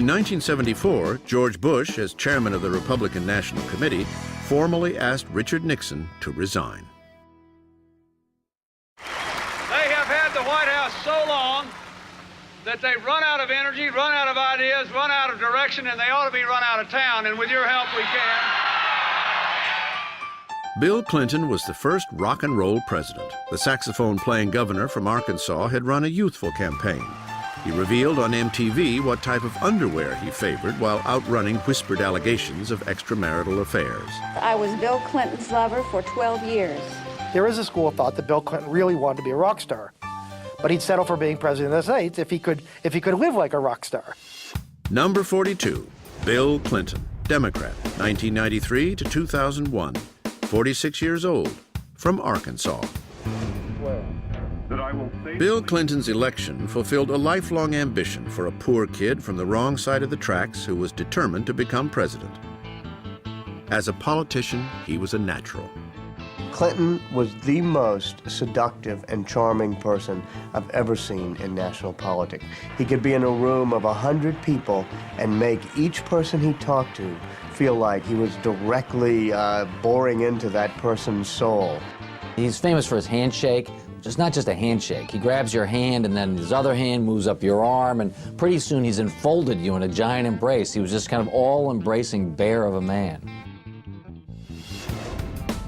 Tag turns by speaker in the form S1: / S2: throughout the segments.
S1: 1974, George Bush, as chairman of the Republican National Committee, formally asked Richard Nixon to resign.
S2: They have had the White House so long that they've run out of energy, run out of ideas, run out of direction, and they ought to be run out of town, and with your help we can.
S1: Bill Clinton was the first rock and roll president. The saxophone-playing governor from Arkansas had run a youthful campaign. He revealed on MTV what type of underwear he favored while outrunning whispered allegations of extramarital affairs.
S3: I was Bill Clinton's lover for 12 years.
S4: There is a school of thought that Bill Clinton really wanted to be a rock star, but he'd settle for being president of the United States if he could live like a rock star.
S1: Number 42, Bill Clinton, Democrat, 1993 to 2001, 46 years old, from Arkansas. Bill Clinton's election fulfilled a lifelong ambition for a poor kid from the wrong side of the tracks who was determined to become president. As a politician, he was a natural.
S5: Clinton was the most seductive and charming person I've ever seen in national politics. He could be in a room of 100 people and make each person he talked to feel like he was directly boring into that person's soul.
S6: He's famous for his handshake, which is not just a handshake. He grabs your hand and then his other hand moves up your arm, and pretty soon he's enfolded you in a giant embrace. He was just kind of all-embracing bear of a man.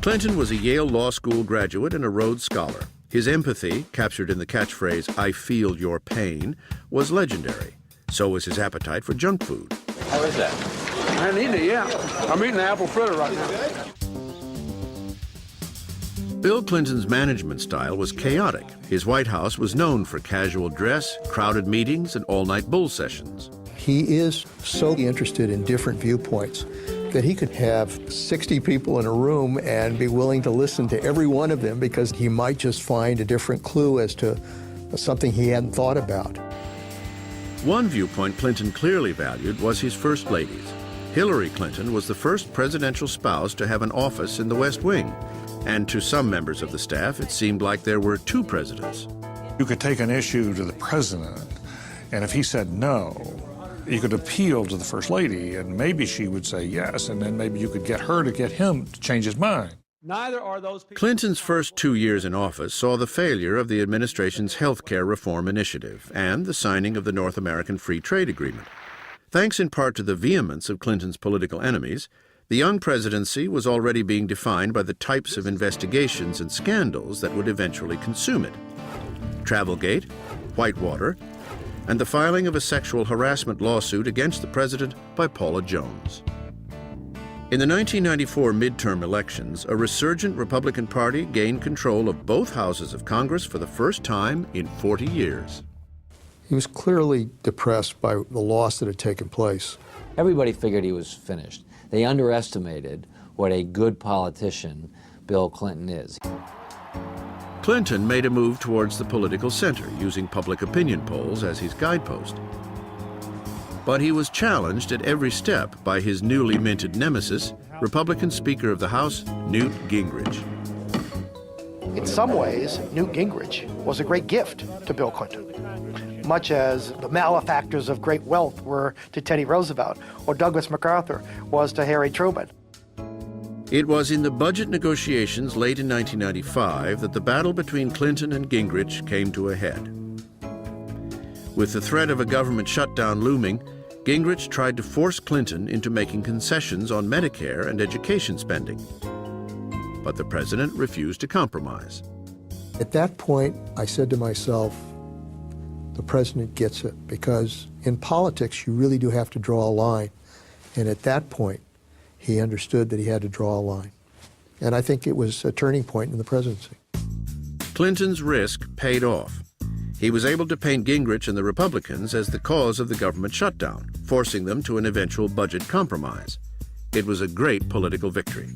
S1: Clinton was a Yale Law School graduate and a Rhodes Scholar. His empathy, captured in the catchphrase, "I feel your pain," was legendary. So was his appetite for junk food.
S6: How is that?
S2: I haven't eaten it yet. I'm eating the apple fritter right now.
S1: Bill Clinton's management style was chaotic. His White House was known for casual dress, crowded meetings, and all-night bull sessions.
S7: He is so interested in different viewpoints that he could have 60 people in a room and be willing to listen to every one of them because he might just find a different clue as to something he hadn't thought about.
S1: One viewpoint Clinton clearly valued was his first ladies. Hillary Clinton was the first presidential spouse to have an office in the West Wing. And to some members of the staff, it seemed like there were two presidents.
S8: You could take an issue to the president, and if he said no, you could appeal to the First Lady, and maybe she would say yes, and then maybe you could get her to get him to change his mind.
S2: Neither are those people.
S1: Clinton's first 2 years in office saw the failure of the administration's health care reform initiative and the signing of the North American Free Trade Agreement. Thanks in part to the vehemence of Clinton's political enemies, the young presidency was already being defined by the types of investigations and scandals that would eventually consume it. Travelgate, Whitewater, and the filing of a sexual harassment lawsuit against the president by Paula Jones. In the 1994 midterm elections, a resurgent Republican Party gained control of both houses of Congress for the first time in 40 years.
S7: He was clearly depressed by the loss that had taken place.
S6: Everybody figured he was finished. They underestimated what a good politician Bill Clinton is.
S1: Clinton made a move towards the political center, using public opinion polls as his guidepost. But he was challenged at every step by his newly minted nemesis, Republican Speaker of the House, Newt Gingrich.
S4: In some ways, Newt Gingrich was a great gift to Bill Clinton, much as the malefactors of great wealth were to Teddy Roosevelt or Douglas MacArthur was to Harry Truman.
S1: It was in the budget negotiations late in 1995 that the battle between Clinton and Gingrich came to a head. With the threat of a government shutdown looming, Gingrich tried to force Clinton into making concessions on Medicare and education spending. But the president refused to compromise.
S7: At that point, I said to myself, the president gets it, because in politics, you really do have to draw a line. And at that point, he understood that he had to draw a line. And I think it was a turning point in the presidency.
S1: Clinton's risk paid off. He was able to paint Gingrich and the Republicans as the cause of the government shutdown, forcing them to an eventual budget compromise. It was a great political victory.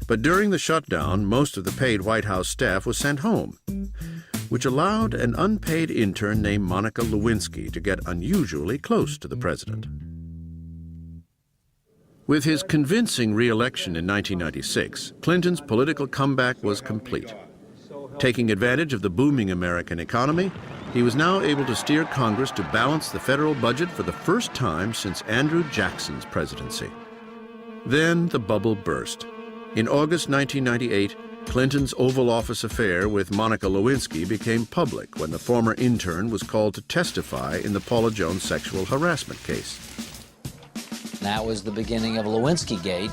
S1: But during the shutdown, most of the paid White House staff was sent home, which allowed an unpaid intern named Monica Lewinsky to get unusually close to the president. With his convincing re-election in 1996, Clinton's political comeback was complete. Taking advantage of the booming American economy, he was now able to steer Congress to balance the federal budget for the first time since Andrew Jackson's presidency. Then the bubble burst. In August 1998, Clinton's Oval Office affair with Monica Lewinsky became public when the former intern was called to testify in the Paula Jones sexual harassment case.
S6: That was the beginning of Lewinsky Gate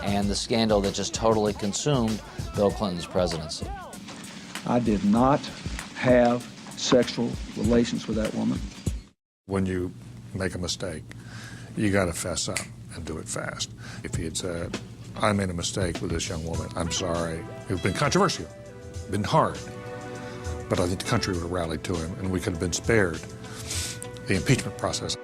S6: and the scandal that just totally consumed Bill Clinton's presidency.
S9: I did not have sexual relations with that woman.
S8: When you make a mistake, you got to fess up and do it fast. If he had said, I made a mistake with this young woman, I'm sorry, it would have been controversial, been hard. But I think the country would have rallied to him and we could have been spared the impeachment process.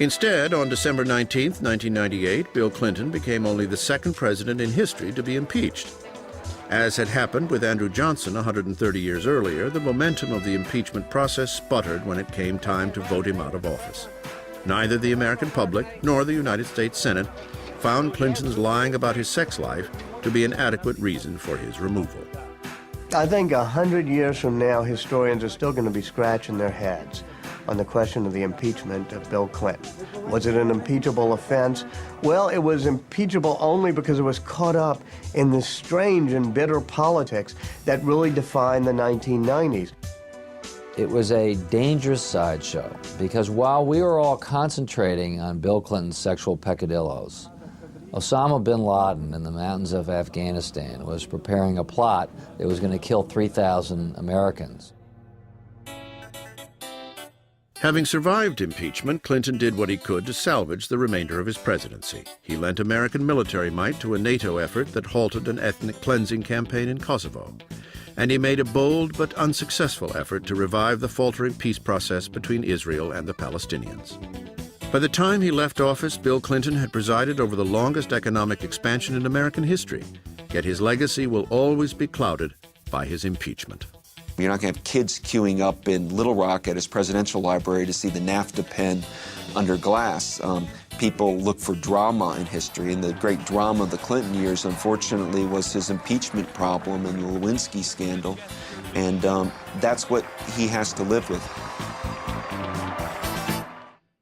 S1: Instead, on December 19, 1998, Bill Clinton became only the second president in history to be impeached. As had happened with Andrew Johnson 130 years earlier, the momentum of the impeachment process sputtered when it came time to vote him out of office. Neither the American public nor the United States Senate found Clinton's lying about his sex life to be an adequate reason for his removal.
S5: I think 100 years from now, historians are still going to be scratching their heads on the question of the impeachment of Bill Clinton. Was it an impeachable offense? Well, it was impeachable only because it was caught up in this strange and bitter politics that really defined the 1990s.
S6: It was a dangerous sideshow because while we were all concentrating on Bill Clinton's sexual peccadillos, Osama bin Laden in the mountains of Afghanistan was preparing a plot that was going to kill 3,000 Americans.
S1: Having survived impeachment, Clinton did what he could to salvage the remainder of his presidency. He lent American military might to a NATO effort that halted an ethnic cleansing campaign in Kosovo. And he made a bold but unsuccessful effort to revive the faltering peace process between Israel and the Palestinians. By the time he left office, Bill Clinton had presided over the longest economic expansion in American history, yet his legacy will always be clouded by his impeachment.
S10: You're not going to have kids queuing up in Little Rock at his presidential library to see the NAFTA pen under glass. People look for drama in history, and the great drama of the Clinton years, unfortunately, was his impeachment problem and the Lewinsky scandal, and that's what he has to live with.